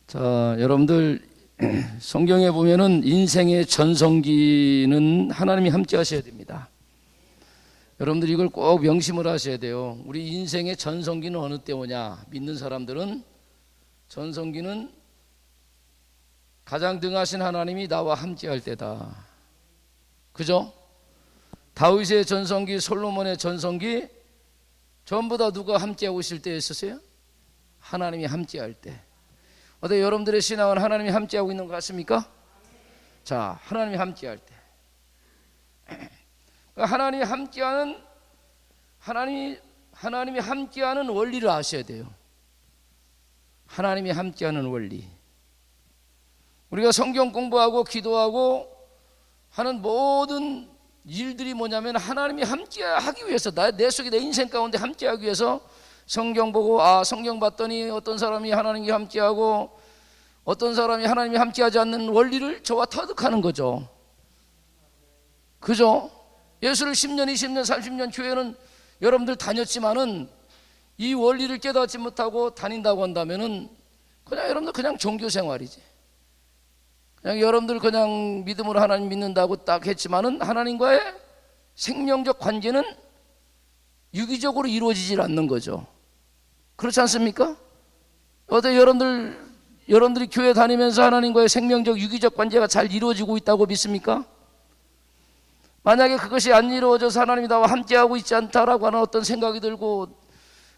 자, 여러분들 성경에 보면은 인생의 전성기는 하나님이 함께 하셔야 됩니다. 여러분들 이걸 꼭 명심을 하셔야 돼요. 우리 인생의 전성기는 어느 때 오냐? 믿는 사람들은 전성기는 가장 등하신 하나님이 나와 함께 할 때다. 그죠? 다윗의 전성기, 솔로몬의 전성기 전부 다 누가 함께 하고 있을 때였었어요? 하나님이 함께 할 때. 어때 여러분들의 신앙은 하나님이 함께하고 있는 것 같습니까? 자, 하나님이 함께할 때, 하나님이 함께하는 하나님이 함께하는 원리를 아셔야 돼요. 하나님이 함께하는 원리. 우리가 성경 공부하고 기도하고 하는 모든 일들이 뭐냐면 하나님이 함께하기 위해서 내 속에 내 인생 가운데 함께하기 위해서 성경 보고 성경 봤더니 어떤 사람이 하나님과 함께하고 어떤 사람이 하나님이 함께하지 않는 원리를 저와 터득하는 거죠. 그죠? 예수를 10년, 20년, 30년 교회는 여러분들 다녔지만은 이 원리를 깨닫지 못하고 다닌다고 한다면은 그냥 여러분들 그냥 종교 생활이지. 그냥 여러분들 그냥 믿음으로 하나님 믿는다고 딱 했지만은 하나님과의 생명적 관계는 유기적으로 이루어지질 않는 거죠. 그렇지 않습니까? 어때 여러분들이 교회 다니면서 하나님과의 생명적 유기적 관계가 잘 이루어지고 있다고 믿습니까? 만약에 그것이 안 이루어져서 하나님이 나와 함께하고 있지 않다라고 하는 어떤 생각이 들고,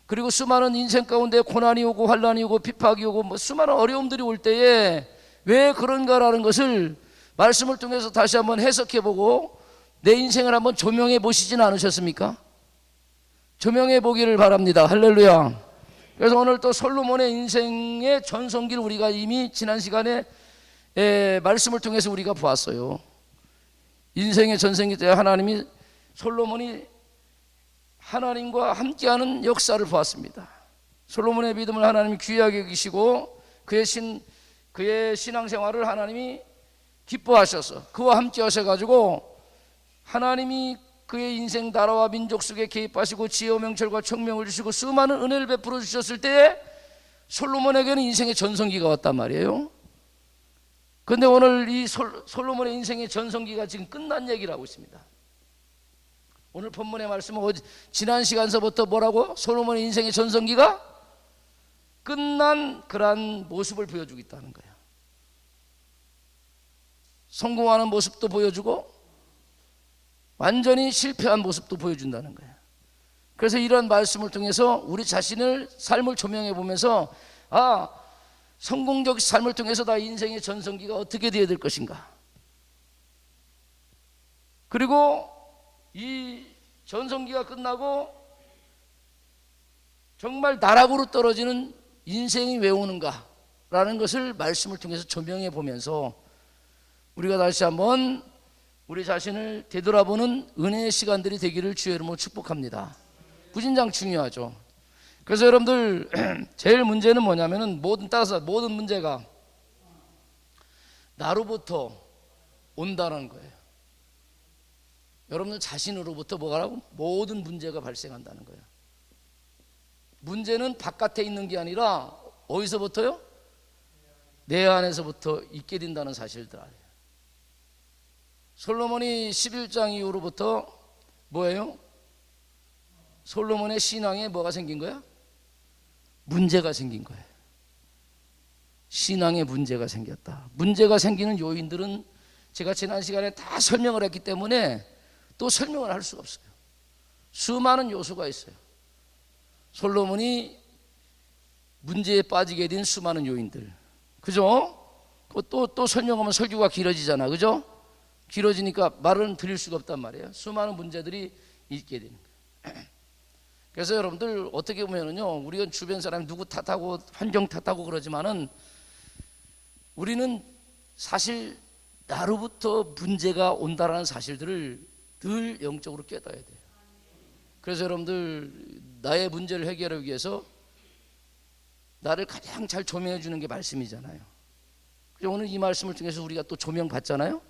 그리고 수많은 인생 가운데 고난이 오고 환난이 오고 핍박이 오고 수많은 어려움들이 올 때에 왜 그런가라는 것을 말씀을 통해서 다시 한번 해석해보고 내 인생을 한번 조명해 보시진 않으셨습니까? 조명해 보기를 바랍니다. 할렐루야. 그래서 오늘 또 솔로몬의 인생의 전성기를 우리가 이미 지난 시간에 말씀을 통해서 우리가 보았어요. 인생의 전성기 때 솔로몬이 하나님과 함께하는 역사를 보았습니다. 솔로몬의 믿음을 하나님이 귀하게 여기시고 그의 신앙생활을 하나님이 기뻐하셔서 그와 함께 하셔가지고 하나님이 그의 인생 나라와 민족 속에 개입하시고 지혜와 명철과 총명을 주시고 수많은 은혜를 베풀어 주셨을 때에 솔로몬에게는 인생의 전성기가 왔단 말이에요. 그런데 오늘 이 솔로몬의 인생의 전성기가 지금 끝난 얘기를 하고 있습니다. 오늘 본문의 말씀은 지난 시간서부터 뭐라고? 솔로몬의 인생의 전성기가 끝난 그러한 모습을 보여주고 있다는 거예요. 성공하는 모습도 보여주고 완전히 실패한 모습도 보여준다는 거예요. 그래서 이런 말씀을 통해서 우리 자신을 삶을 조명해 보면서 성공적 삶을 통해서 나 인생의 전성기가 어떻게 되어야 될 것인가, 그리고 이 전성기가 끝나고 정말 나락으로 떨어지는 인생이 왜 오는가 라는 것을 말씀을 통해서 조명해 보면서 우리가 다시 한번 우리 자신을 되돌아보는 은혜의 시간들이 되기를 주의 이름으로 축복합니다. 무진장 중요하죠. 그래서 여러분들 제일 문제는 뭐냐면은 모든 문제가 나로부터 온다는 거예요. 여러분들 자신으로부터 뭐라고? 모든 문제가 발생한다는 거예요. 문제는 바깥에 있는 게 아니라 어디서부터요? 내 안에서부터 있게 된다는 사실들 알아요. 솔로몬이 11장 이후로부터 뭐예요? 솔로몬의 신앙에 뭐가 생긴 거야? 문제가 생긴 거예요. 신앙에 문제가 생겼다. 문제가 생기는 요인들은 제가 지난 시간에 다 설명을 했기 때문에 또 설명을 할 수가 없어요. 수많은 요소가 있어요. 솔로몬이 문제에 빠지게 된 수많은 요인들, 그죠? 또 설명하면 설교가 길어지잖아, 그죠? 길어지니까 말은 드릴 수가 없단 말이에요. 수많은 문제들이 있게 되는 거예요. 그래서 여러분들 어떻게 보면은요, 우리가 주변 사람 누구 탓하고 환경 탓하고 그러지만은 우리는 사실 나로부터 문제가 온다라는 사실들을 늘 영적으로 깨달아야 돼요. 그래서 여러분들 나의 문제를 해결하기 위해서 나를 가장 잘 조명해 주는 게 말씀이잖아요. 오늘 이 말씀을 통해서 우리가 또 조명 받잖아요.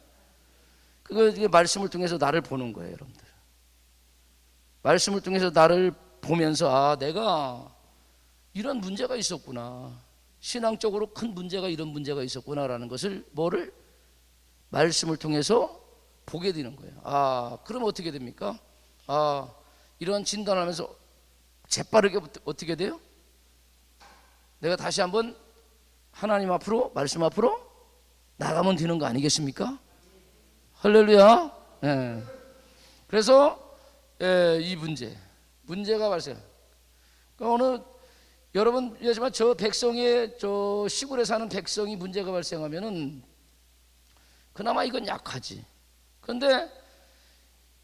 그게 말씀을 통해서 나를 보는 거예요, 여러분들. 말씀을 통해서 나를 보면서 내가 이런 문제가 있었구나. 신앙적으로 큰 문제가 이런 문제가 있었구나라는 것을 뭐를 말씀을 통해서 보게 되는 거예요. 아, 그럼 어떻게 됩니까? 아, 이런 진단을 하면서 재빠르게 어떻게 돼요? 내가 다시 한번 하나님 앞으로, 말씀 앞으로 나가면 되는 거 아니겠습니까? 할렐루야. 예. 그래서 이 문제가 발생. 그러니까 어느 여러분 얘기하지만 저 백성의 저 시골에 사는 백성이 문제가 발생하면은 그나마 이건 약하지. 그런데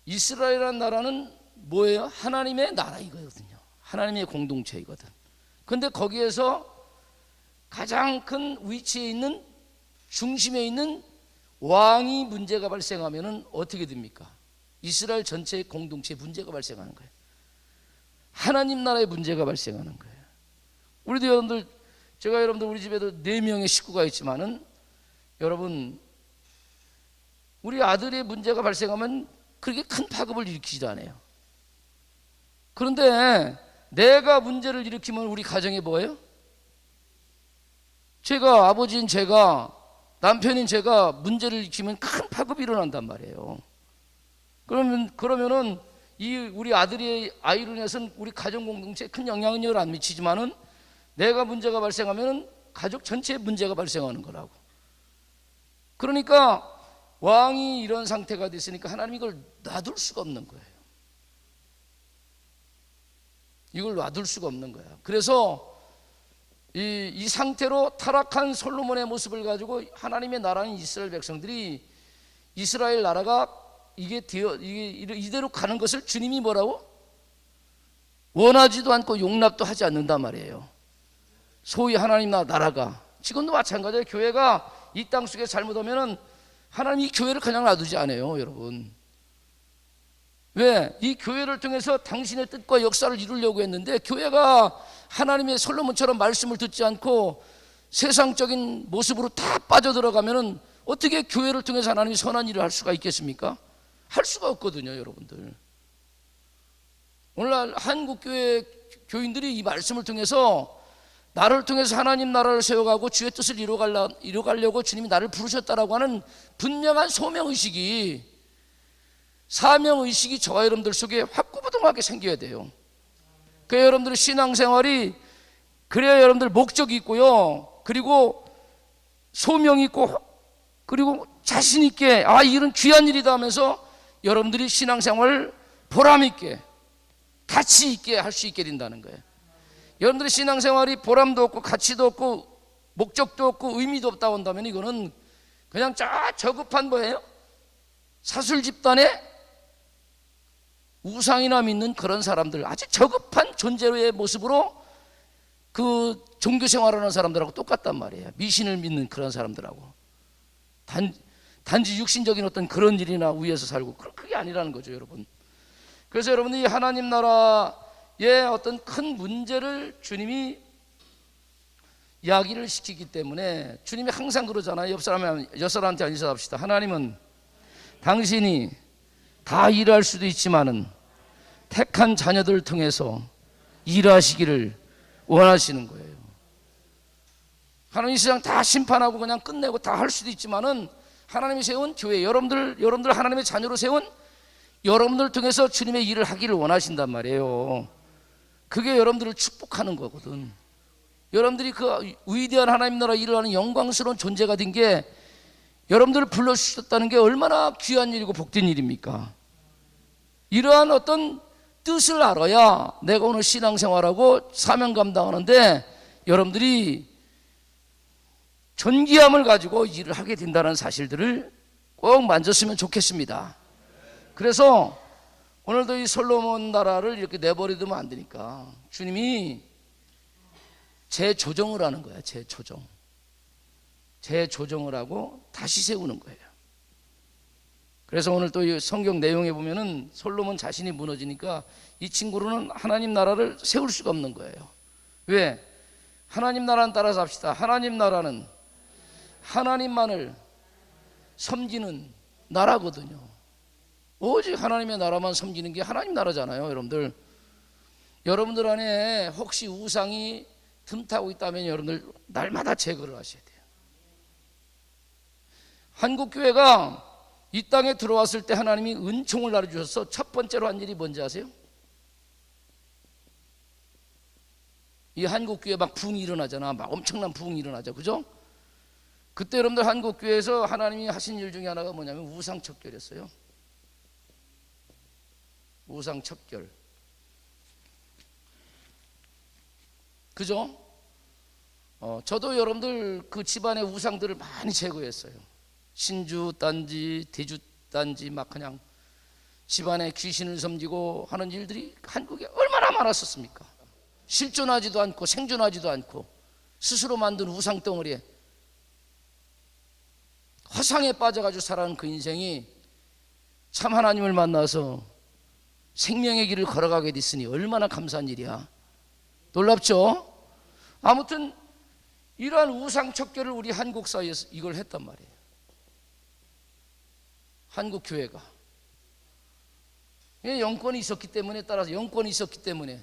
이스라엘이라는 나라는 뭐예요? 하나님의 나라이거든요. 하나님의 공동체이거든. 그런데 거기에서 가장 큰 위치에 있는 중심에 있는 왕이 문제가 발생하면은 어떻게 됩니까? 이스라엘 전체의 공동체에 문제가 발생하는 거예요. 하나님 나라에 문제가 발생하는 거예요. 우리도 여러분들, 제가 여러분들 우리 집에도 4명의 식구가 있지만은 여러분, 우리 아들의 문제가 발생하면 그렇게 큰 파급을 일으키지도 않아요. 그런데 내가 문제를 일으키면 우리 가정에 뭐예요? 제가, 아버지인 제가, 남편인 제가 문제를 일으키면 큰 파급이 일어난단 말이에요. 그러면은 우리 아들의 아이로 인해서는 우리 가정 공동체에 큰 영향력을 안 미치지만은 내가 문제가 발생하면은 가족 전체에 문제가 발생하는 거라고. 그러니까 왕이 이런 상태가 됐으니까 하나님이 이걸 놔둘 수가 없는 거예요. 이걸 놔둘 수가 없는 거야. 그래서 이 상태로 타락한 솔로몬의 모습을 가지고 하나님의 나라인 이스라엘 백성들이, 이스라엘 나라가 이게 이대로 가는 것을 주님이 뭐라고? 원하지도 않고 용납도 하지 않는단 말이에요. 소위 하나님 나라가. 지금도 마찬가지예요. 교회가 이 땅 속에 잘못하면은 하나님이 이 교회를 그냥 놔두지 않아요, 여러분. 왜? 이 교회를 통해서 당신의 뜻과 역사를 이루려고 했는데, 교회가 하나님의 솔로몬처럼 말씀을 듣지 않고 세상적인 모습으로 다 빠져들어가면은 어떻게 교회를 통해서 하나님이 선한 일을 할 수가 있겠습니까? 할 수가 없거든요, 여러분들. 오늘날 한국교회 교인들이 이 말씀을 통해서 나를 통해서 하나님 나라를 세워가고 주의 뜻을 이루가려고 주님이 나를 부르셨다라고 하는 분명한 소명의식이, 사명의식이 저와 여러분들 속에 확고부동하게 생겨야 돼요. 그래야 여러분들의 신앙생활이, 그래야 여러분들 목적이 있고요, 그리고 소명이 있고, 그리고 자신 있게 이런 귀한 일이다 하면서 여러분들이 신앙생활을 보람 있게, 가치 있게 할 수 있게 된다는 거예요. 여러분들의 신앙생활이 보람도 없고 가치도 없고 목적도 없고 의미도 없다고 한다면 이거는 그냥 저급한 뭐예요? 사술 집단의 우상이나 믿는 그런 사람들, 아주 저급한 존재의 모습으로 그 종교생활하는 사람들하고 똑같단 말이에요. 미신을 믿는 그런 사람들하고. 단지 육신적인 어떤 그런 일이나 위에서 살고, 그게 아니라는 거죠, 여러분. 그래서 여러분이 하나님 나라의 어떤 큰 문제를 주님이 이야기를 시키기 때문에, 주님이 항상 그러잖아요. 옆 사람한테 인사합시다. 하나님은 당신이 다 일할 수도 있지만은 택한 자녀들을 통해서 일하시기를 원하시는 거예요. 하나님 이 세상 다 심판하고 그냥 끝내고 다 할 수도 있지만은 하나님이 세운 교회, 여러분들 하나님의 자녀로 세운 여러분들 통해서 주님의 일을 하기를 원하신단 말이에요. 그게 여러분들을 축복하는 거거든. 여러분들이 그 위대한 하나님 나라 일을 하는 영광스러운 존재가 된 게, 여러분들을 불러주셨다는 게 얼마나 귀한 일이고 복된 일입니까? 이러한 어떤 뜻을 알아야 내가 오늘 신앙생활하고 사명 감당하는데 여러분들이 존귀함을 가지고 일을 하게 된다는 사실들을 꼭 만졌으면 좋겠습니다. 그래서 오늘도 이 솔로몬 나라를 이렇게 내버려두면 안 되니까 주님이 재조정을 하는 거야. 재조정을 하고 다시 세우는 거예요. 그래서 오늘 또 이 성경 내용에 보면은 솔로몬 자신이 무너지니까 이 친구로는 하나님 나라를 세울 수가 없는 거예요. 왜? 하나님 나라는 따라서 합시다. 하나님 나라는 하나님만을 섬기는 나라거든요. 오직 하나님의 나라만 섬기는 게 하나님 나라잖아요, 여러분들. 여러분들 안에 혹시 우상이 틈타고 있다면 여러분들 날마다 제거를 하셔야 돼요. 한국교회가 이 땅에 들어왔을 때 하나님이 은총을 나눠주셔서 첫 번째로 한 일이 뭔지 아세요? 이 한국교회 막 부흥이 일어나잖아. 막 엄청난 부흥이 일어나죠. 그죠? 그때 여러분들 한국교회에서 하나님이 하신 일 중에 하나가 뭐냐면 우상척결이었어요. 우상척결. 그죠? 저도 여러분들 그 집안의 우상들을 많이 제거했어요. 신주 딴지, 대주 딴지 막 그냥 집안에 귀신을 섬기고 하는 일들이 한국에 얼마나 많았었습니까? 실존하지도 않고 생존하지도 않고 스스로 만든 우상 덩어리에 화상에 빠져가지고 살아가는 그 인생이 참 하나님을 만나서 생명의 길을 걸어가게 됐으니 얼마나 감사한 일이야. 놀랍죠? 아무튼 이러한 우상척결을 우리 한국 사회에서 이걸 했단 말이에요. 한국 교회가 영권이 있었기 때문에, 따라서 영권이 있었기 때문에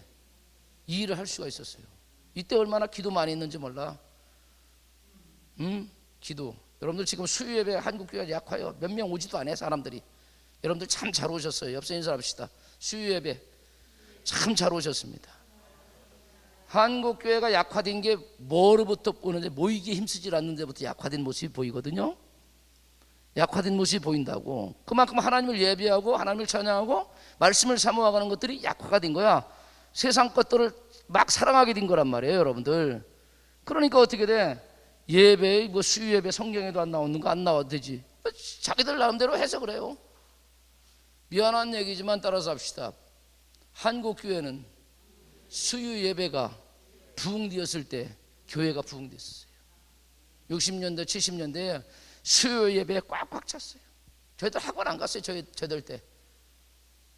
이 일을 할 수가 있었어요. 이때 얼마나 기도 많이 했는지 몰라. 기도. 여러분들 지금 수요예배 한국교회가 약화요. 몇 명 오지도 않아요, 사람들이. 여러분들 참 잘 오셨어요. 옆서 인사합시다. 수요예배 참 잘 오셨습니다. 한국교회가 약화된 게 뭐로부터 보는데, 모이기에 힘쓰질 않는 데부터 약화된 모습이 보이거든요. 약화된 모습이 보인다고. 그만큼 하나님을 예배하고 하나님을 찬양하고 말씀을 사모하는 것들이 약화가 된 거야. 세상 것들을 막 사랑하게 된 거란 말이에요, 여러분들. 그러니까 어떻게 돼? 예배, 뭐 수요예배 성경에도 안 나오는 거 안 나와도 되지. 자기들 나름대로 해서 그래요. 미안한 얘기지만 따라서 합시다. 한국교회는 수요예배가 부흥되었을 때 교회가 부흥됐어요. 60년대 70년대에 수요예배에 꽉꽉 찼어요. 저희들 학원 안 갔어요. 저희들 때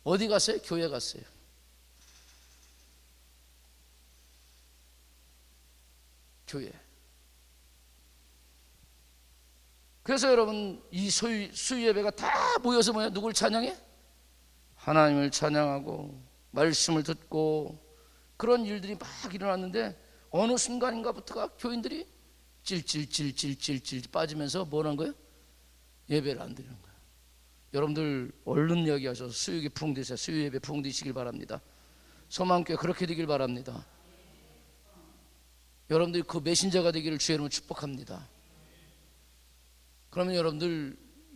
어디 갔어요? 교회 갔어요. 교회. 그래서 여러분 이 수요예배가 다 모여서 뭐냐? 누굴 찬양해? 하나님을 찬양하고 말씀을 듣고 그런 일들이 막 일어났는데, 어느 순간인가부터가 교인들이 찔찔찔찔찔찔 빠지면서 뭐 하는 거예요? 예배를 안 드리는 거예요. 여러분들 얼른 이야기하셔서 수요예배 부흥되세요. 수요예배 부흥되시길 바랍니다. 소망교회 그렇게 되길 바랍니다. 여러분들이 그 메신저가 되기를 주의 이름으로 축복합니다. 그러면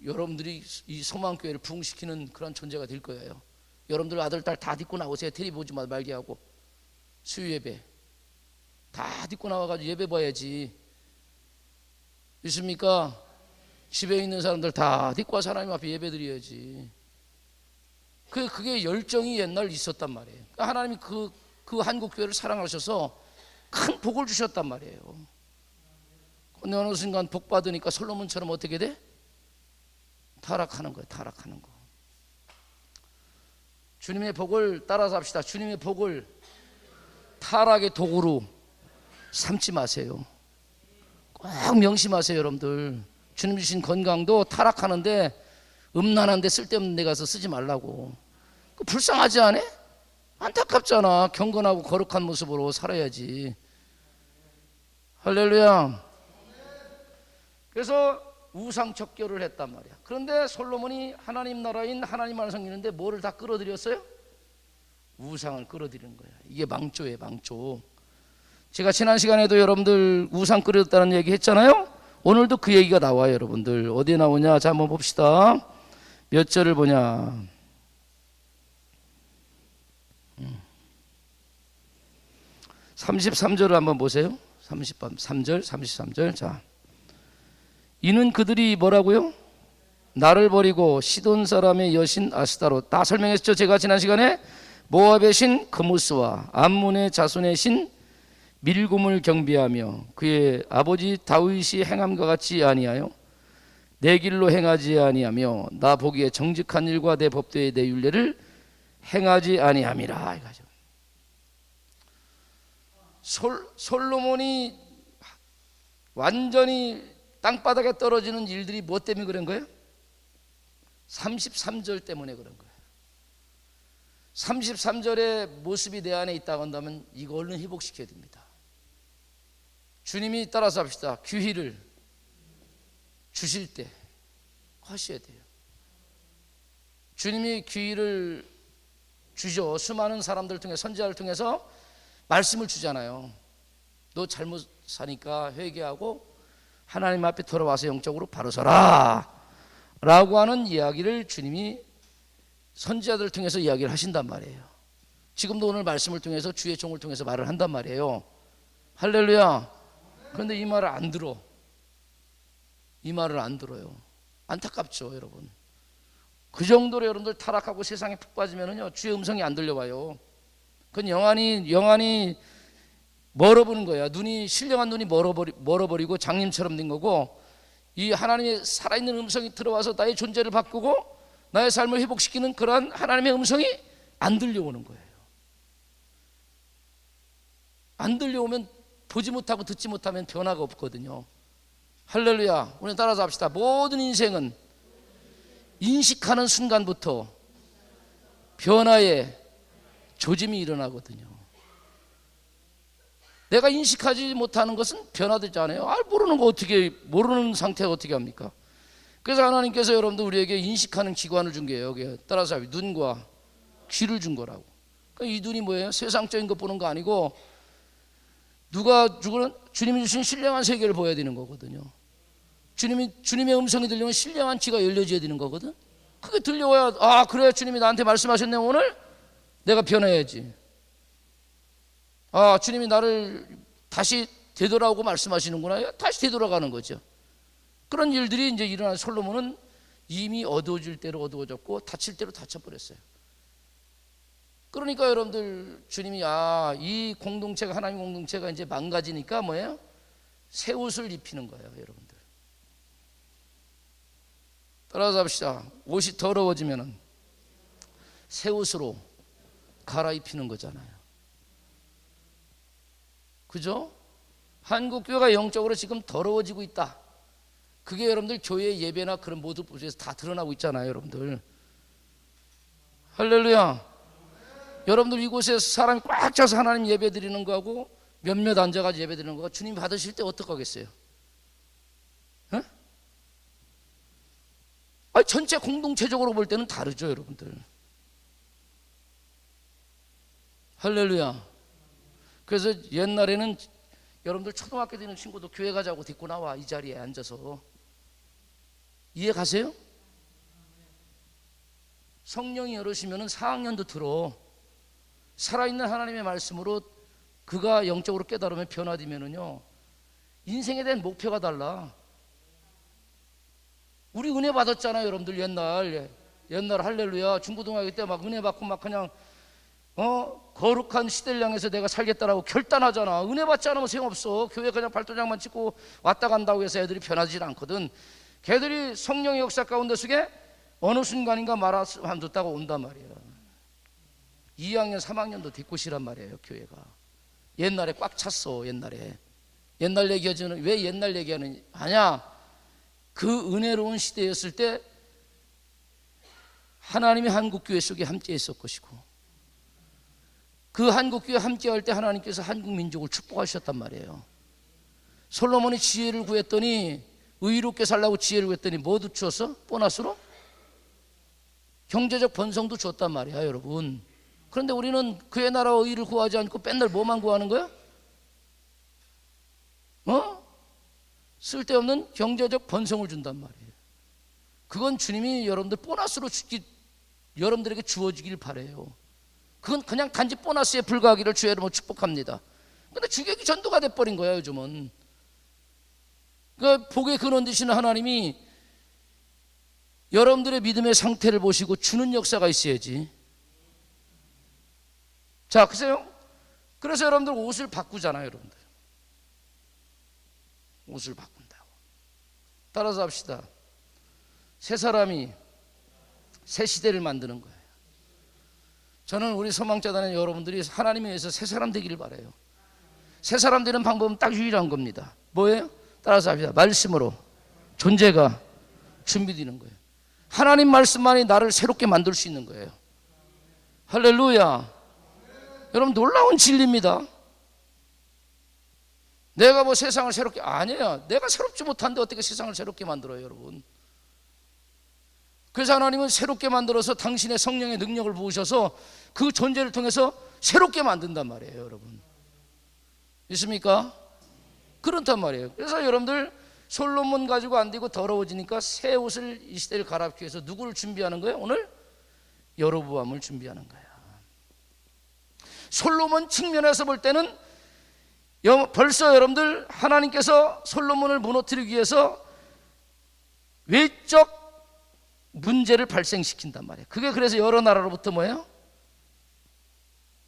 여러분들이 이 소망교회를 부흥시키는 그런 존재가 될 거예요. 여러분들 아들 딸 다 데리고 나오세요. 텔레비 보지 말게 하고 수요예배 다 데리고 나와가지고 예배 봐야지. 있습니까? 집에 있는 사람들 다 데리고 와서 하나님 앞에 예배 드려야지. 그게 열정이 옛날 있었단 말이에요. 그러니까 하나님이 그 한국교회를 사랑하셔서 큰 복을 주셨단 말이에요. 근데 어느 순간 복 받으니까 솔로몬처럼 어떻게 돼? 타락하는 거예요. 타락하는 거. 주님의 복을 따라서 합시다. 주님의 복을 타락의 도구로 삼지 마세요. 꼭 명심하세요, 여러분들. 주님 주신 건강도 타락하는데, 음란한데 쓸데없는 데 가서 쓰지 말라고. 불쌍하지 않아? 안타깝잖아. 경건하고 거룩한 모습으로 살아야지. 할렐루야. 그래서 우상척결을 했단 말이야. 그런데 솔로몬이 하나님 나라인 하나님만을 섬기는데 뭐를 다 끌어들였어요? 우상을 끌어들이는 거야. 이게 망조예요, 망조. 제가 지난 시간에도 여러분들 우상 끌어들였다는 얘기 했잖아요. 오늘도 그 얘기가 나와요, 여러분들. 어디에 나오냐? 자, 한번 봅시다. 몇 절을 보냐? 33절을 한번 보세요. 33절, 33절. 자, 이는 그들이 뭐라고요? 나를 버리고 시돈 사람의 여신 아스타로, 다 설명했죠, 제가 지난 시간에. 모압의 신 그무스와 암몬의 자손의 신 밀곰을 경배하며 그의 아버지 다윗이 행함과 같이 아니하여 내 길로 행하지 아니하며 나 보기에 정직한 일과 내 법도의 내 율례를 행하지 아니함이라. 이거죠. 솔로몬이 완전히 땅바닥에 떨어지는 일들이 뭐 때문에 그런 거예요? 33절 때문에 그런 거예요. 33절의 모습이 내 안에 있다고 한다면 이거 얼른 회복시켜야 됩니다. 주님이 따라서 합시다. 귀희를 주실 때 하셔야 돼요. 주님이 귀희를 주죠. 수많은 사람들 통해 선지자를 통해서 말씀을 주잖아요. 너 잘못 사니까 회개하고 하나님 앞에 돌아와서 영적으로 바로 서라 라고 하는 이야기를 주님이 선지자들을 통해서 이야기를 하신단 말이에요. 지금도 오늘 말씀을 통해서 주의 종을 통해서 말을 한단 말이에요. 할렐루야. 그런데 이 말을 안 들어. 이 말을 안 들어요. 안타깝죠, 여러분. 그 정도로 여러분들 타락하고 세상에 푹 빠지면은요, 주의 음성이 안 들려와요. 그건 영안이 멀어버린 거야. 신령한 눈이 멀어버리고 장님처럼 된 거고, 이 하나님의 살아있는 음성이 들어와서 나의 존재를 바꾸고 나의 삶을 회복시키는 그러한 하나님의 음성이 안 들려오는 거예요. 안 들려오면 보지 못하고 듣지 못하면 변화가 없거든요. 할렐루야. 오늘 따라서 합시다. 모든 인생은 인식하는 순간부터 변화의 조짐이 일어나거든요. 내가 인식하지 못하는 것은 변화되지 않아요. 모르는 상태가 어떻게 합니까? 그래서 하나님께서 여러분들 우리에게 인식하는 기관을 준 거예요. 여기 따라서 눈과 귀를 준 거라고. 그러니까 이 눈이 뭐예요? 세상적인 것 보는 거 아니고 주님이 주신 신령한 세계를 보여야 되는 거거든요. 주님의 음성이 들리면 신령한 귀가 열려져야 되는 거거든. 그게 들려와야 그래 주님이 나한테 말씀하셨네. 오늘 내가 변해야지. 주님이 나를 다시 되돌아오고 말씀하시는구나. 다시 되돌아가는 거죠. 그런 일들이 이제 일어난 솔로몬은 이미 어두워질 대로 어두워졌고 닫힐 대로 닫혀버렸어요. 그러니까 여러분들 주님이 이 공동체가 하나님 공동체가 이제 망가지니까 뭐예요? 새 옷을 입히는 거예요, 여러분들. 따라서 합시다. 옷이 더러워지면은 새 옷으로 갈아입히는 거잖아요. 그죠? 한국 교회가 영적으로 지금 더러워지고 있다. 그게 여러분들 교회 예배나 그런 모든 부분에서 다 드러나고 있잖아요, 여러분들. 할렐루야. 여러분들 이곳에 사람이 꽉 차서 하나님 예배 드리는 거하고 몇몇 앉아가지고 예배 드리는 거가 주님 받으실 때 어떡하겠어요? 전체 공동체적으로 볼 때는 다르죠, 여러분들. 할렐루야. 그래서 옛날에는 여러분들 초등학교 다니는 친구도 교회 가자고 데리고 나와. 이 자리에 앉아서. 이해 가세요? 성령이 열으시면 4학년도 들어. 살아있는 하나님의 말씀으로 그가 영적으로 깨달으면 변화되면은요, 인생에 대한 목표가 달라. 우리 은혜 받았잖아요, 여러분들. 옛날 할렐루야. 중고등학교 때 막 은혜 받고 막 그냥 거룩한 시대를 향해서 내가 살겠다라고 결단하잖아. 은혜 받지 않으면 소용없어. 교회 그냥 발도장만 찍고 왔다 간다고 해서 애들이 변하지 않거든. 걔들이 성령의 역사 가운데 속에 어느 순간인가 말씀 안 듣다가 온단 말이야. 2학년 3학년도 뒷곳이란 말이에요, 교회가. 옛날에 꽉 찼어. 옛날 얘기하지는 왜 옛날 얘기하느냐? 그 은혜로운 시대였을 때 하나님이 한국교회 속에 함께 있을 것이고, 그 한국교회 함께 할 때 하나님께서 한국민족을 축복하셨단 말이에요. 솔로몬이 지혜를 구했더니, 의롭게 살라고 지혜를 구했더니 뭐도 주었어? 보너스로? 경제적 번성도 줬단 말이야, 여러분. 그런데 우리는 그의 나라와 의를 구하지 않고 맨날 뭐만 구하는 거야? 쓸데없는 경제적 번성을 준단 말이에요. 그건 주님이 여러분들 보너스로 여러분들에게 주어지길 바래요. 그건 그냥 단지 보너스에 불과하기를 주의 이름으로 축복합니다. 근데 주객이 전도가 돼버린 거야, 요즘은. 그 복의 근원 되시는 하나님이 여러분들의 믿음의 상태를 보시고 주는 역사가 있어야지. 자, 그래서 여러분들 옷을 바꾸잖아요, 여러분들. 옷을 바꾼다고. 따라서 합시다. 새 사람이 새 시대를 만드는 거예요. 저는 우리 소망자단의 여러분들이 하나님에 의해서 새 사람 되기를 바라요. 새 사람 되는 방법은 딱 유일한 겁니다. 뭐예요? 따라서 합시다. 말씀으로 존재가 준비되는 거예요. 하나님 말씀만이 나를 새롭게 만들 수 있는 거예요. 할렐루야. 여러분 놀라운 진리입니다. 내가 뭐 세상을 새롭게, 아니에요. 내가 새롭지 못한데 어떻게 세상을 새롭게 만들어요, 여러분? 그래서 하나님은 새롭게 만들어서 당신의 성령의 능력을 부으셔서 그 존재를 통해서 새롭게 만든단 말이에요, 여러분. 있습니까? 그렇단 말이에요. 그래서 여러분들 솔로몬 가지고 안 되고 더러워지니까 새 옷을 이 시대를 갈아입기 위해서 누구를 준비하는 거예요? 오늘 여로보암을 준비하는 거야. 솔로몬 측면에서 볼 때는 벌써 여러분들 하나님께서 솔로몬을 무너뜨리기 위해서 외적 문제를 발생시킨단 말이에요. 그게 그래서 여러 나라로부터 뭐예요?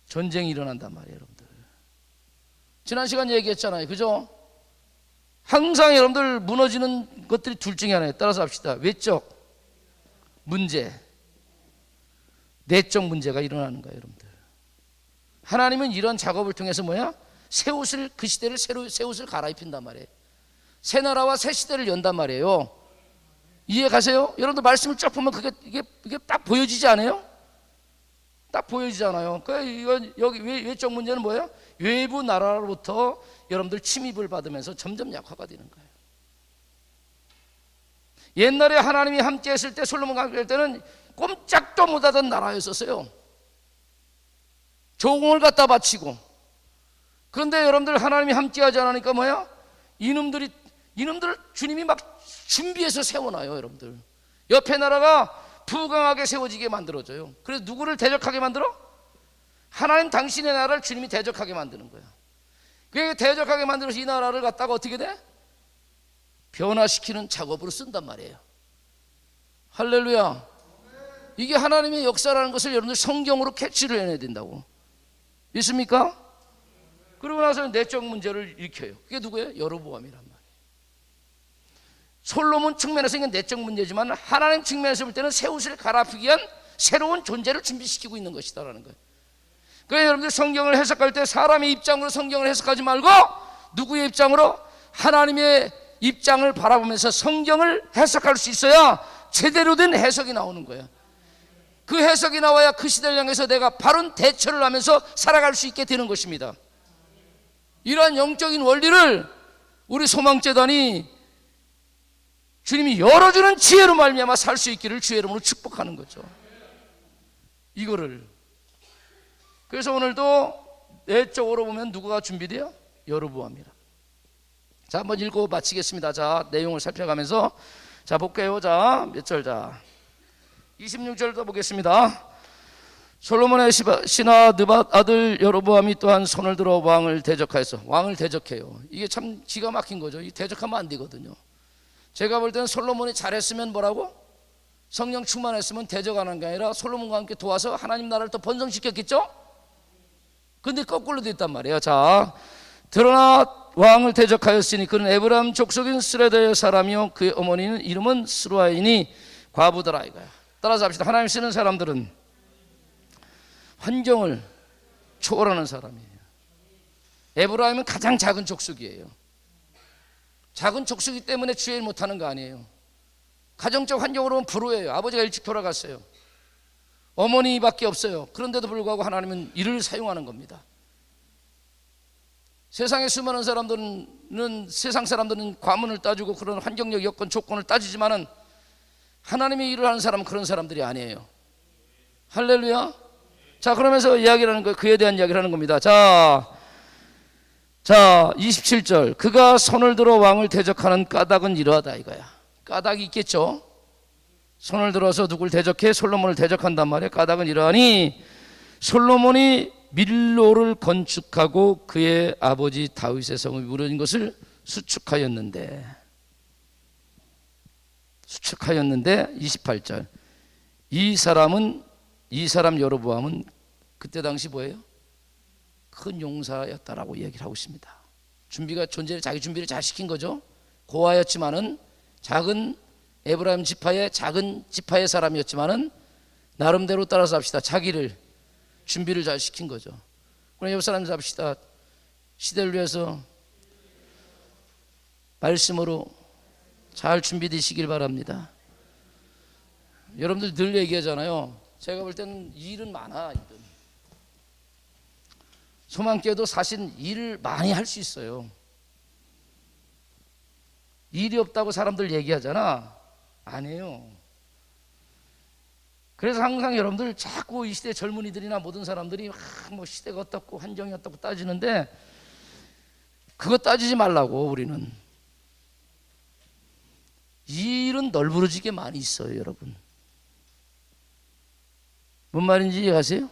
전쟁이 일어난단 말이에요, 여러분들. 지난 시간 얘기했잖아요, 그죠? 항상 여러분들 무너지는 것들이 둘 중에 하나예요. 따라서 합시다. 외적 문제, 내적 문제가 일어나는 거예요, 여러분들. 하나님은 이런 작업을 통해서 뭐야? 새 옷을, 그 시대를 새 옷을 갈아입힌단 말이에요. 새 나라와 새 시대를 연단 말이에요. 이해 가세요? 여러분들 말씀을 쫙 보면 이게 딱 보여지지 않아요? 딱 보여지잖아요. 이건 여기 외적 문제는 뭐예요? 외부 나라로부터 여러분들 침입을 받으면서 점점 약화가 되는 거예요. 옛날에 하나님이 함께 했을 때, 솔로몬과 함께 할 때는 꼼짝도 못하던 나라였었어요. 조공을 갖다 바치고. 그런데 여러분들 하나님이 함께 하지 않으니까 뭐야? 이놈들을 주님이 막 준비해서 세워놔요, 여러분들. 옆에 나라가 부강하게 세워지게 만들어줘요. 그래서 누구를 대적하게 만들어? 하나님 당신의 나라를 주님이 대적하게 만드는 거야. 그게 대적하게 만들어서 이 나라를 갖다가 어떻게 돼? 변화시키는 작업으로 쓴단 말이에요. 할렐루야. 이게 하나님의 역사라는 것을 여러분들 성경으로 캐치를 해내야 된다고. 있습니까? 그러고 나서 내적 문제를 일으켜요. 그게 누구예요? 여로보암이란 말이에요. 솔로몬 측면에서 이건 내적 문제지만 하나님 측면에서 볼 때는 새 옷을 갈아입히기 위한 새로운 존재를 준비시키고 있는 것이다라는 거예요. 그래서 여러분들 성경을 해석할 때 사람의 입장으로 성경을 해석하지 말고 누구의 입장으로? 하나님의 입장을 바라보면서 성경을 해석할 수 있어야 제대로 된 해석이 나오는 거예요. 그 해석이 나와야 그 시대를 향해서 내가 바른 대처를 하면서 살아갈 수 있게 되는 것입니다. 이러한 영적인 원리를 우리 소망재단이 주님이 열어주는 지혜로 말미암아 살 수 있기를 주의 이름으로 축복하는 거죠. 이거를. 그래서 오늘도 내적으로 보면 누구가 준비돼요? 여로보암이라. 자, 한번 읽고 마치겠습니다. 자, 내용을 살펴가면서 자, 볼게요. 자, 몇 절? 자, 26절도 보겠습니다. 솔로몬의 신하 느밧 아들 여로보암이 또한 손을 들어 왕을 대적하여서. 왕을 대적해요. 이게 참 기가 막힌 거죠. 이 대적하면 안 되거든요. 제가 볼 때는 솔로몬이 잘했으면 뭐라고? 성령 충만했으면 대적하는 게 아니라 솔로몬과 함께 도와서 하나님 나라를 더 번성시켰겠죠? 근데 거꾸로 됐단 말이에요. 자, 드러나 왕을 대적하였으니 그는 에브라임 족속인 스레드의 사람이요 그의 어머니는 이름은 스루아이니 과부더라 이거야. 따라서 합시다. 하나님 쓰는 사람들은 환경을 초월하는 사람이에요. 에브라임은 가장 작은 족속이에요. 작은 족속이기 때문에 주의 일 못하는 거 아니에요. 가정적 환경으로 보면 불우해요. 아버지가 일찍 돌아갔어요. 어머니밖에 없어요. 그런데도 불구하고 하나님은 이를 사용하는 겁니다. 세상의 수많은 사람들은, 세상 사람들은 과문을 따지고 그런 환경적 여건 조건을 따지지만은 하나님의 일을 하는 사람은 그런 사람들이 아니에요. 할렐루야. 자, 그러면서 이야기를 하는 거, 그에 대한 이야기를 하는 겁니다. 자, 27절. 그가 손을 들어 왕을 대적하는 까닭은 이러하다 이거야. 까닭이 있겠죠. 손을 들어서 누굴 대적해? 솔로몬을 대적한단 말이에요. 까닭은 이러하니 솔로몬이 밀로를 건축하고 그의 아버지 다윗의 성을 무너진 것을 수축하였는데 28절. 이 사람 여로보암은 그때 당시 뭐예요? 큰 용사였다라고 얘기를 하고 있습니다. 자기 준비를 잘 시킨 거죠. 고아였지만은 작은 에브라임 지파의 작은 지파의 사람이었지만은 나름대로 따라서 합시다. 자기를 준비를 잘 시킨 거죠. 그럼 옆 사람 잡시다. 시대를 위해서 말씀으로 잘 준비되시길 바랍니다. 여러분들 늘 얘기하잖아요. 제가 볼 때는 일은 많아. 소망교회도 사실 일을 많이 할 수 있어요. 일이 없다고 사람들 얘기하잖아. 아니에요. 그래서 항상 여러분들 자꾸 이 시대 젊은이들이나 모든 사람들이 뭐 시대가 어떻고 환경이 어떻고 따지는데, 그거 따지지 말라고. 우리는 일은 널브러지게 많이 있어요, 여러분. 뭔 말인지 이해하세요?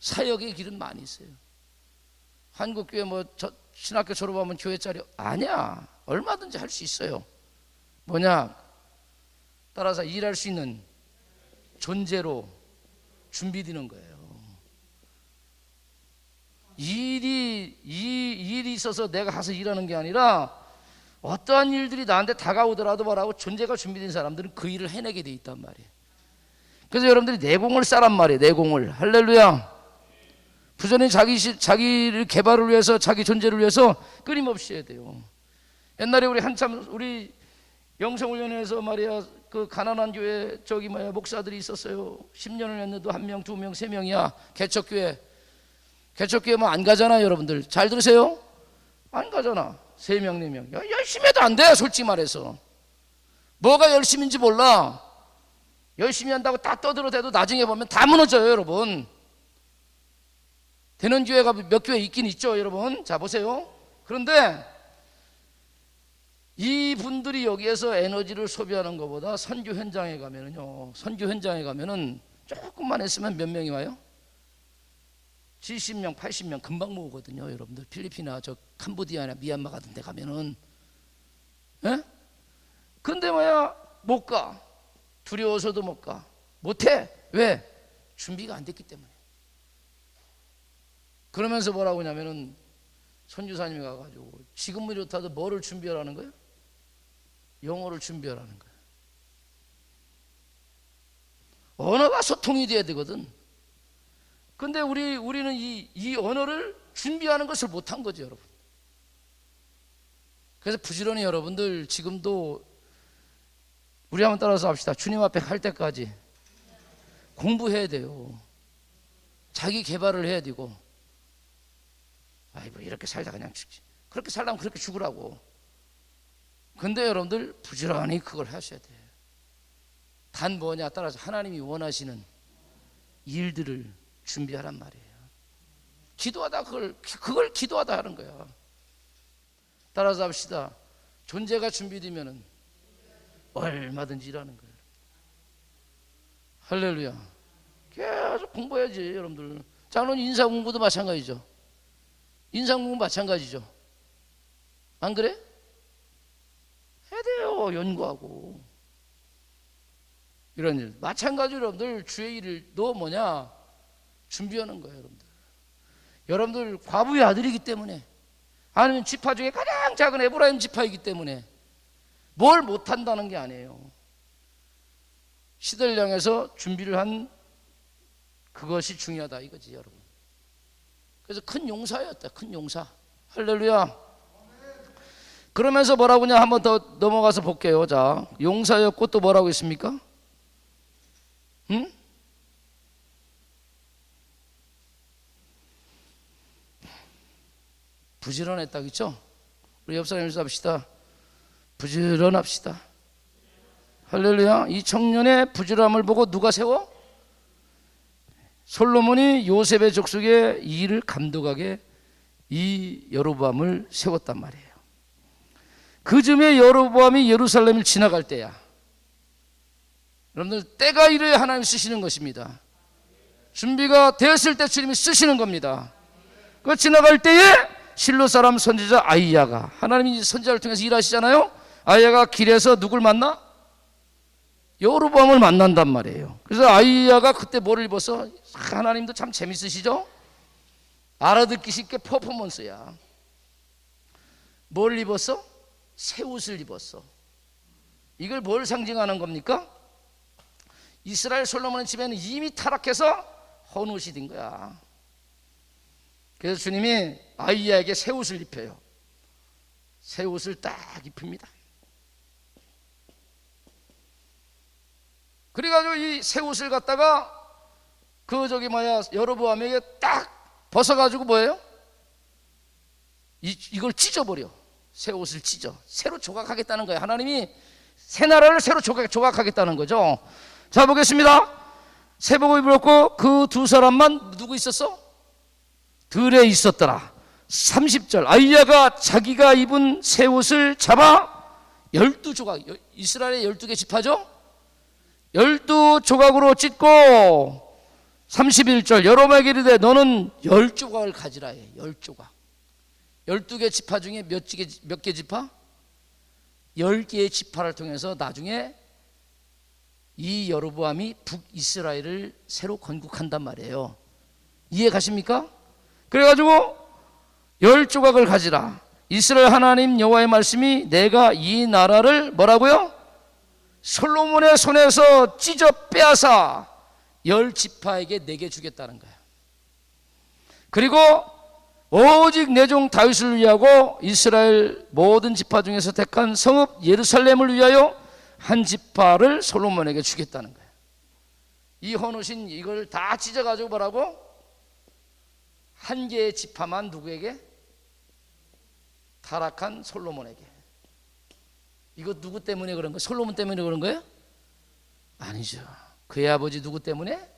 사역의 길은 많이 있어요. 한국교회 뭐 신학교 졸업하면 교회 자리 아니야. 얼마든지 할 수 있어요. 뭐냐? 따라서 일할 수 있는 존재로 준비되는 거예요. 일이 있어서 내가 가서 일하는 게 아니라, 어떠한 일들이 나한테 다가오더라도 뭐라고 존재가 준비된 사람들은 그 일을 해내게 돼 있단 말이에요. 그래서 여러분들이 내공을 쌓란 말이에요. 내공을. 할렐루야. 부전히 자기를 개발을 위해서, 자기 존재를 위해서 끊임없이 해야 돼요. 옛날에 우리 영성훈련에서 말이야, 그 가난한 교회 목사들이 있었어요. 10년을 했는데도 1명, 2명, 3명이야. 개척교회 뭐 안 가잖아. 여러분들 잘 들으세요. 안 가잖아. 3명, 4명. 열심히 해도 안 돼. 솔직히 말해서 뭐가 열심인지 몰라. 열심히 한다고 다 떠들어대도 나중에 보면 다 무너져요, 여러분. 되는 교회가 몇 교회 있긴 있죠, 여러분. 자, 보세요. 그런데 이 분들이 여기에서 에너지를 소비하는 것보다 선교 현장에 가면은 조금만 했으면 몇 명이 와요? 70명, 80명 금방 모으거든요, 여러분들. 필리핀이나 저 캄보디아나 미얀마 같은 데 가면은. 예? 근데 못 가. 두려워서도 못 가. 못해. 왜? 준비가 안 됐기 때문에. 그러면서 뭐라고 하냐면은, 선교사님이 가가지고 지금은 이렇다도 뭐를 준비하라는 거예요? 영어를 준비하라는 거예요. 언어가 소통이 돼야 되거든. 근데 우리는 이 언어를 준비하는 것을 못한 거죠, 여러분. 그래서 부지런히 여러분들 지금도 우리 한번 따라서 합시다. 주님 앞에 갈 때까지 공부해야 돼요. 자기 개발을 해야 되고. 아이고, 이렇게 살다 그냥 죽지. 그렇게 살려면 그렇게 죽으라고. 근데 여러분들 부지런히 그걸 하셔야 돼요. 단 뭐냐? 따라서 하나님이 원하시는 일들을 준비하란 말이에요. 기도하다 그걸 기도하다 하는 거야. 따라서 합시다. 존재가 준비되면은 얼마든지 일하는 거예요. 할렐루야. 계속 공부해야지, 여러분들. 자, 오늘 인사 공부도 마찬가지죠. 인사 공부 마찬가지죠. 안 그래? 해야 돼요. 연구하고 이런 일 마찬가지로 여러분들 주의 일도 준비하는 거예요. 여러분들 과부의 아들이기 때문에, 아니면 지파 중에 가장 작은 에브라임 지파이기 때문에 뭘 못한다는 게 아니에요. 시대를 향해서 준비를 한 그것이 중요하다 이거지, 여러분. 그래서 큰 용사였다. 큰 용사. 할렐루야. 그러면서 뭐라고 하냐, 한번 더 넘어가서 볼게요. 자, 용사였고 또 뭐라고 했습니까? 응? 부지런했다, 그렇죠? 우리 옆 사람에서 합시다. 부지런합시다. 할렐루야. 이 청년의 부지런함을 보고 누가 세워? 솔로몬이 요셉의 족속의 이 일을 감독하게 이 여로보암을 세웠단 말이에요. 그 즈음에 여로보암이 예루살렘을 지나갈 때야. 여러분들, 때가 이르야 하나님 쓰시는 것입니다. 준비가 되었을 때 주님이 쓰시는 겁니다. 그 지나갈 때에 실로 사람 선지자 아이야가, 하나님이 선지자를 통해서 일하시잖아요. 아이야가 길에서 누굴 만나? 여로보암을 만난단 말이에요. 그래서 아이야가 그때 뭐를 입었어? 하나님도 참 재밌으시죠? 알아듣기 쉽게 퍼포먼스야. 뭘 입었어? 새 옷을 입었어. 이걸 뭘 상징하는 겁니까? 이스라엘 솔로몬의 집에는 이미 타락해서 헌옷이 된 거야. 그래서 주님이 아이야에게 새 옷을 입혀요. 새 옷을 딱 입힙니다. 그래가지고 이 새 옷을 갖다가 여로보암에게 딱 벗어가지고 뭐예요? 이걸 찢어버려. 새 옷을 찢어 새로 조각하겠다는 거예요. 하나님이 새 나라를 새로 조각하겠다는 거죠. 자, 보겠습니다. 새복을 입었고 그 두 사람만 누구 있었어? 들에 있었더라. 30절, 아이야가 자기가 입은 새 옷을 잡아 12조각, 이스라엘의 12개 지파죠? 12조각으로 찢고 31절, 여로보암에게 이르되 너는 10조각을 가지라 해. 10조각. 12개 지파 중에 몇 개 지파? 10개의 지파를 통해서 나중에 이 여로보암이 북이스라엘을 새로 건국한단 말이에요. 이해 가십니까? 그래가지고 10조각을 가지라. 이스라엘 하나님 여호와의 말씀이 내가 이 나라를 뭐라고요? 솔로몬의 손에서 찢어 빼앗아 10지파에게 내게 주겠다는 거예요. 그리고 오직 내 종 다윗을 위하고 이스라엘 모든 지파 중에서 택한 성읍 예루살렘을 위하여 한 지파를 솔로몬에게 주겠다는 거예요. 이 헌옷인 이걸 다 찢어가지고 뭐라고? 한 개의 지파만 누구에게? 타락한 솔로몬에게. 이거 누구 때문에 그런 거예요? 솔로몬 때문에 그런 거예요? 아니죠. 그의 아버지 누구 때문에?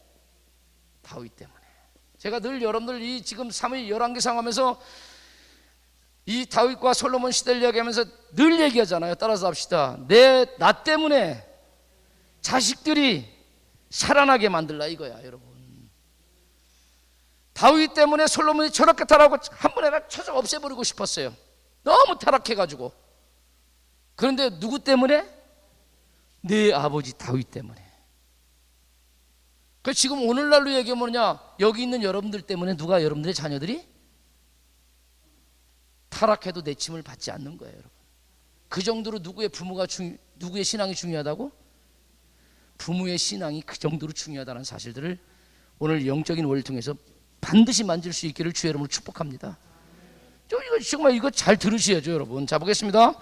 다윗 때문에. 제가 늘 여러분들 이 지금 사무엘 11개상 하면서 이 다윗과 솔로몬 시대를 이야기하면서 늘 얘기하잖아요. 따라서 합시다. 나 때문에 자식들이 살아나게 만들라 이거야, 여러분. 다윗 때문에 솔로몬이 저렇게 타락하고 한 번에 쳐서 없애버리고 싶었어요. 너무 타락해가지고. 그런데 누구 때문에? 내 아버지 다윗 때문에. 그 지금 오늘날로 얘기하면 뭐냐? 여기 있는 여러분들 때문에 누가 여러분들의 자녀들이 타락해도 내침을 받지 않는 거예요, 여러분. 그 정도로 누구의 신앙이 중요하다고? 부모의 신앙이 그 정도로 중요하다는 사실들을 오늘 영적인 원리를 통해서 반드시 만질 수 있기를 주의 이름으로 축복합니다. 정말 이거 잘 들으셔야죠, 여러분. 자, 보겠습니다.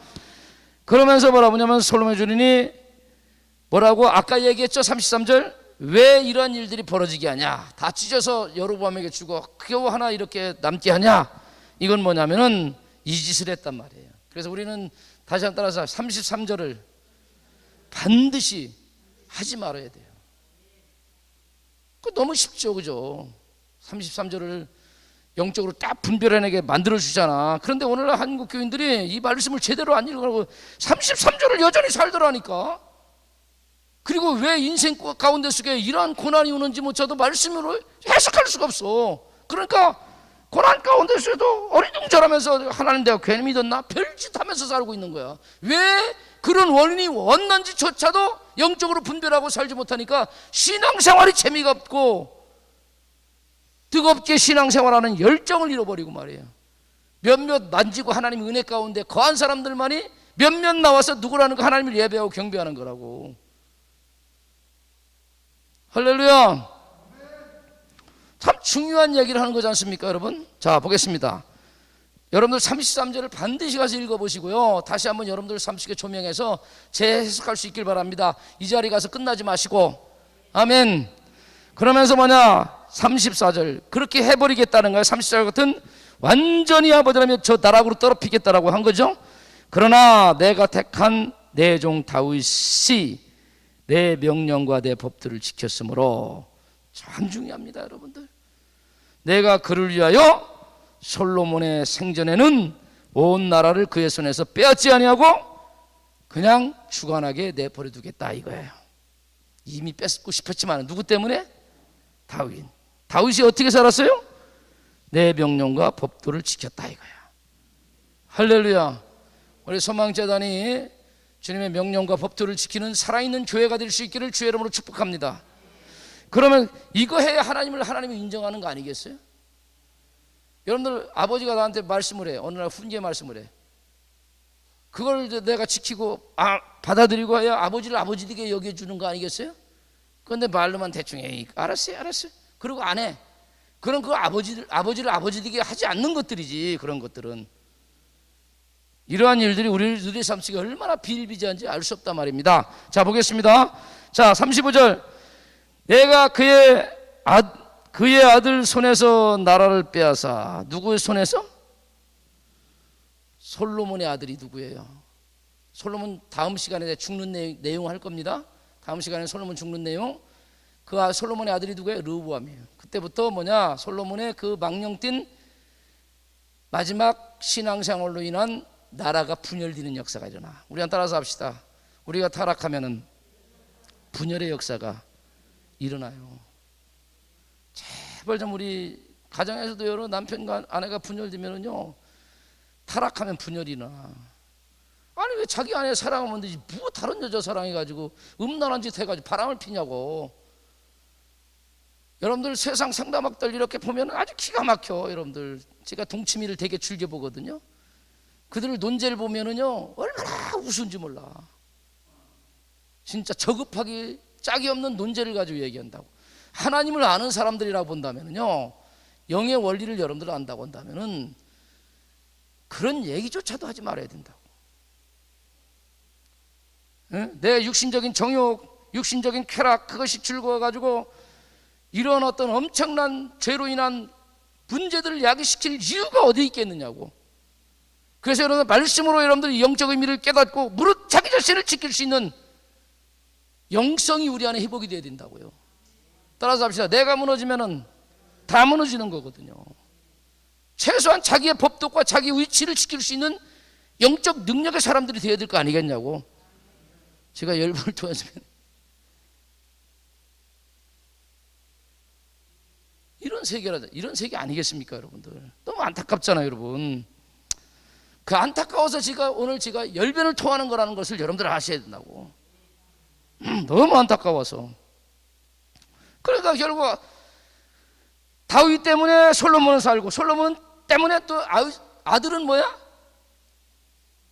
그러면서 뭐라고 하냐면 솔로몬의 주인이 뭐라고 아까 얘기했죠? 33절. 왜 이러한 일들이 벌어지게 하냐? 다 찢어서 여로보암에게 주고 겨우 하나 이렇게 남게 하냐? 이건 뭐냐면은 이 짓을 했단 말이에요. 그래서 우리는 다시 한번 따라서 33절을 반드시 하지 말아야 돼요. 그 너무 쉽죠, 그죠? 33절을 영적으로 딱 분별해내게 만들어주잖아. 그런데 오늘날 한국 교인들이 이 말씀을 제대로 안 읽으라고 33절을 여전히 살더라니까. 그리고 왜 인생 가운데 속에 이러한 고난이 오는지 못해도 말씀으로 해석할 수가 없어. 그러니까 고난 가운데 속에도 어리둥절하면서 하나님 내가 괜히 믿었나? 별짓 하면서 살고 있는 거야. 왜 그런 원인이 왔는지조차도 영적으로 분별하고 살지 못하니까 신앙생활이 재미가 없고 뜨겁게 신앙생활하는 열정을 잃어버리고 말이에요. 몇몇 만지고 하나님 은혜 가운데 거한 사람들만이 몇몇 나와서 누구라는 거 하나님을 예배하고 경배하는 거라고. 할렐루야. 참 중요한 얘기를 하는 거지 않습니까, 여러분? 자, 보겠습니다. 여러분들 33절을 반드시 가서 읽어보시고요. 다시 한번 여러분들 30개 조명해서 재해석할 수 있길 바랍니다. 이 자리 가서 끝나지 마시고. 아멘. 그러면서 뭐냐? 34절 그렇게 해버리겠다는 거예요. 34절 같은 완전히 아버지라면 저 나락으로 떨어뜨리겠다라고 한 거죠. 그러나 내가 택한 내 종 다윗이 내 명령과 내 법들을 지켰으므로 참 중요합니다, 여러분들. 내가 그를 위하여 솔로몬의 생전에는 온 나라를 그의 손에서 빼앗지 아니하고 그냥 주관하게 내버려 두겠다 이거예요. 이미 뺏고 싶었지만 누구 때문에? 다윗. 다윗이 어떻게 살았어요? 내 명령과 법도를 지켰다 이거야. 할렐루야. 우리 소망재단이 주님의 명령과 법도를 지키는 살아있는 교회가 될 수 있기를 주의 이름으로 축복합니다. 그러면 이거 해야 하나님을 인정하는 거 아니겠어요? 여러분들 아버지가 나한테 말씀을 해. 어느 날 훈계 말씀을 해. 그걸 내가 지키고 받아들이고 해야 아버지를 아버지되게 여겨주는 거 아니겠어요? 그런데 말로만 대충 에이 알았어요 그리고 안 해. 그럼 그 아버지를 아버지되게 하지 않는 것들이지. 그런 것들은 이러한 일들이 우리의 삶 속에 얼마나 비일비재한지 알 수 없단 말입니다. 자, 보겠습니다. 자, 35절 내가 그의 아들 손에서 나라를 빼앗아. 누구의 손에서? 솔로몬의 아들이 누구예요? 솔로몬 다음 시간에 죽는 내용 할 겁니다. 다음 시간에 솔로몬 죽는 내용. 솔로몬의 아들이 누구예요? 르호보암이에요. 그때부터 솔로몬의 그 망령뛴 마지막 신앙생활로 인한 나라가 분열되는 역사가 일어나. 우리 한 따라서 합시다. 우리가 타락하면은 분열의 역사가 일어나요. 제발 좀 우리 가정에서도 여러 남편과 아내가 분열되면은요, 타락하면 분열이 일어나. 아니 왜 자기 아내 사랑하면 되지 뭐 다른 여자 사랑해가지고 음란한 짓 해가지고 바람을 피냐고. 여러분들 세상 상담학들 이렇게 보면 아주 기가 막혀. 여러분들 제가 동치미를 되게 즐겨보거든요. 그들 논제를 보면은요 얼마나 우스운지 몰라. 진짜 저급하게 짝이 없는 논제를 가지고 얘기한다고. 하나님을 아는 사람들이라고 본다면은요, 영의 원리를 여러분들 안다고 한다면은 그런 얘기조차도 하지 말아야 된다고. 내 육신적인 정욕, 육신적인 쾌락, 그것이 즐거워가지고 이런 어떤 엄청난 죄로 인한 문제들을 야기시킬 이유가 어디 있겠느냐고. 그래서 여러분 말씀으로 여러분들이 영적 의미를 깨닫고 무릇 자기 자신을 지킬 수 있는 영성이 우리 안에 회복이 돼야 된다고요. 따라서 합시다. 내가 무너지면은 다 무너지는 거거든요. 최소한 자기의 법도과 자기 위치를 지킬 수 있는 영적 능력의 사람들이 되어야 될 거 아니겠냐고. 제가 열번을 통해서 이런 세계 아니겠습니까, 여러분들? 너무 안타깝잖아요, 여러분. 그 안타까워서 오늘 제가 열변을 토하는 거라는 것을 여러분들 아셔야 된다고. 너무 안타까워서. 그러니까 결국 다윗 때문에 솔로몬은 살고, 솔로몬 때문에 또 아들은 뭐야?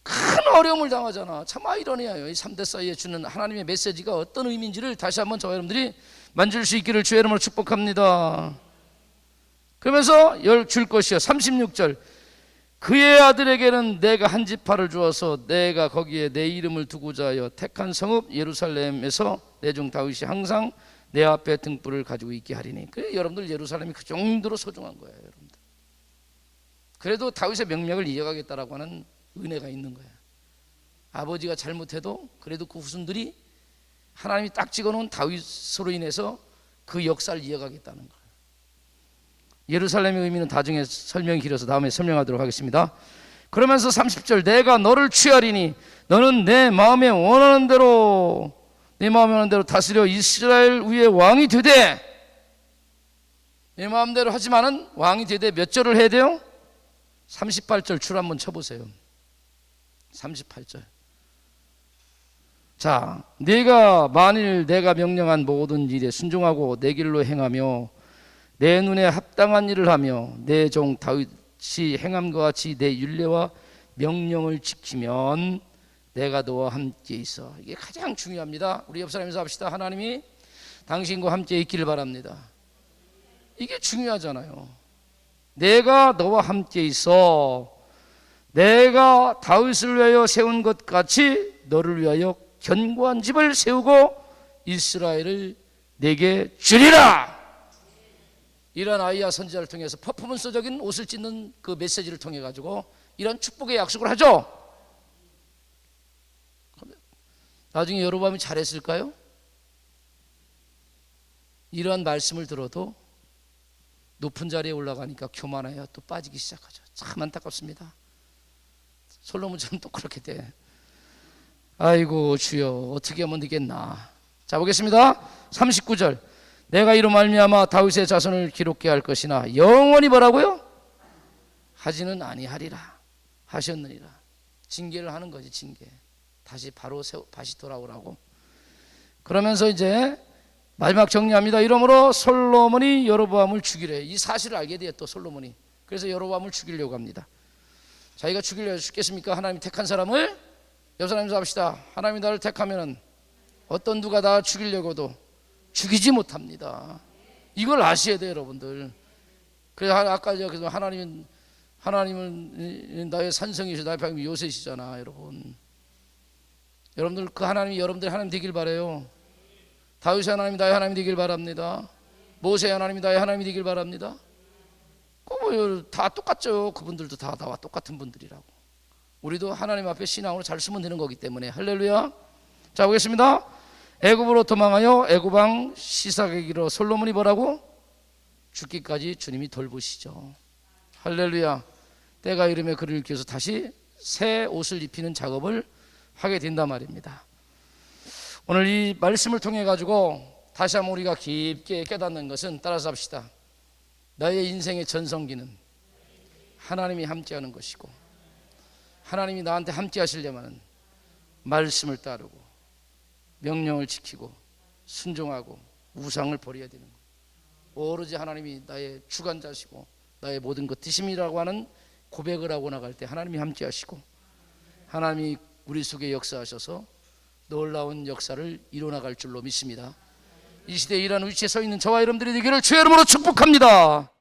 큰 어려움을 당하잖아. 참 아이러니해요. 이 3대 사이에 주는 하나님의 메시지가 어떤 의미인지를 다시 한번 저와 여러분들이 만질 수 있기를 주의 이름으로 축복합니다. 그러면서 줄 것이요 36절, 그의 아들에게는 내가 한 지파를 주어서 내가 거기에 내 이름을 두고자 하여 택한 성읍 예루살렘에서 내 종 다윗이 항상 내 앞에 등불을 가지고 있게 하리니. 그래, 여러분들 예루살렘이 그 정도로 소중한 거예요, 여러분들. 그래도 다윗의 명령을 이어가겠다라고 하는 은혜가 있는 거야. 아버지가 잘못해도 그래도 그 후손들이 하나님이 딱 찍어놓은 다윗으로 인해서 그 역사를 이어가겠다는 거예요. 예루살렘의 의미는 나중에 설명이 길어서 다음에 설명하도록 하겠습니다. 그러면서 30절, 내가 너를 취하리니 너는 내 마음에 원하는 대로 다스려 이스라엘 위에 왕이 되되. 내 마음대로 하지만은 왕이 되되 몇 절을 해야 돼요? 38절 줄 한번 쳐보세요. 38절. 자, 네가 만일 내가 명령한 모든 일에 순종하고 내 길로 행하며 내 눈에 합당한 일을 하며 내 종 다윗이 행함과 같이 내 율례와 명령을 지키면 내가 너와 함께 있어. 이게 가장 중요합니다. 우리 옆 사람에서 합시다. 하나님이 당신과 함께 있기를 바랍니다. 이게 중요하잖아요. 내가 너와 함께 있어. 내가 다윗을 위하여 세운 것 같이 너를 위하여 견고한 집을 세우고 이스라엘을 내게 주리라. 이런 아이야 선지자를 통해서 퍼포먼스적인 옷을 찢는 그 메시지를 통해 가지고 이런 축복의 약속을 하죠. 나중에 여로보암이 잘했을까요? 이러한 말씀을 들어도 높은 자리에 올라가니까 교만하여 또 빠지기 시작하죠. 참 안타깝습니다. 솔로몬처럼 또 그렇게 돼. 아이고 주여, 어떻게 하면 되겠나. 자, 보겠습니다. 39절, 내가 이로 말미암아 다윗의 자손을 기록케 할 것이나 영원히 뭐라고요? 하지는 아니하리라 하셨느니라. 징계를 하는 거지, 징계. 다시 돌아오라고. 그러면서 이제 마지막 정리합니다. 이러므로 솔로몬이 여로보암을 죽이래. 이 사실을 알게 돼요, 또 솔로몬이. 그래서 여로보암을 죽이려고 합니다. 자기가 죽이려고 죽겠습니까? 하나님이 택한 사람을. 옆 사람에서 합시다. 하나님이 나를 택하면은 어떤 누가 나 죽이려고도 죽이지 못합니다. 이걸 아셔야 돼요, 여러분들. 그래서 아까 그래서 하나님은 나의 산성이시고 나의 방법이 요새시잖아, 여러분. 여러분들 그 하나님이 여러분들 하나님 되길 바래요. 다윗의 하나님이 나의 하나님이 되길 바랍니다. 모세의 하나님이 나의 하나님이 되길 바랍니다. 다 똑같죠. 그분들도 다 나와 똑같은 분들이라고. 우리도 하나님 앞에 신앙으로 잘 쓰면 되는 거기 때문에. 할렐루야. 자, 보겠습니다. 애굽으로 도망하여 애굽 왕 시삭에게로 솔로몬이 뭐라고? 죽기까지 주님이 돌보시죠. 할렐루야. 때가 이르면 그를 일으켜서 다시 새 옷을 입히는 작업을 하게 된단 말입니다. 오늘 이 말씀을 통해 가지고 다시 한번 우리가 깊게 깨닫는 것은, 따라서 합시다. 나의 인생의 전성기는 하나님이 함께하는 것이고, 하나님이 나한테 함께 하시려면 말씀을 따르고 명령을 지키고 순종하고 우상을 버려야 되는 거예요. 오로지 하나님이 나의 주관자시고 나의 모든 것 되심이라고 하는 고백을 하고 나갈 때 하나님이 함께 하시고, 하나님이 우리 속에 역사하셔서 놀라운 역사를 이뤄나갈 줄로 믿습니다. 이 시대에 이러한 위치에 서 있는 저와 여러분들이 되기를 주의 이름으로 축복합니다.